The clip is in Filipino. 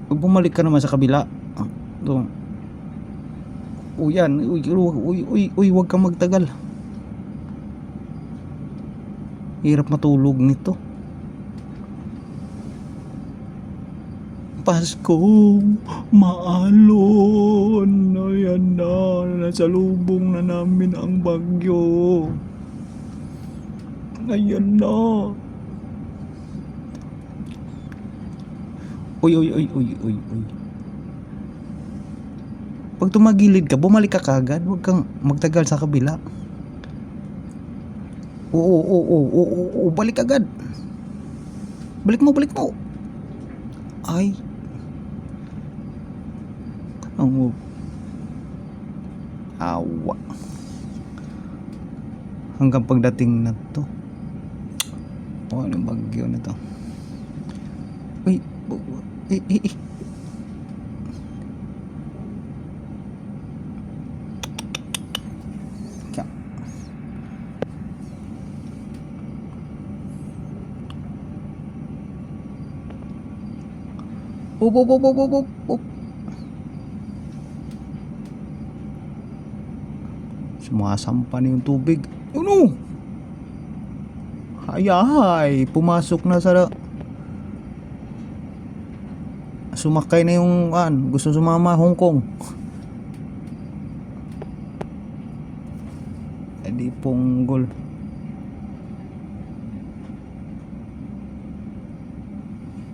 Bumalik ka naman sa kabila. Ito. O yan. Uy, huwag kang magtagal. Hirap matulog nito. Paskong maalon, ayan na, nasalubong na namin ang bagyo. Ayan na. Uy. Pag tumagilid ka, bumalik ka kagad. Huwag kang magtagal sa kabila. Oo, balik agad. Balik mo. Ay. Ang awa. Hanggang pagdating na to. Anong bagyo na to? Uy. Op. Sumasampa na yung tubig. Ano? Ay, pumasok na sa sumakay na yung gusto sumama Hong Kong. Edi punggol.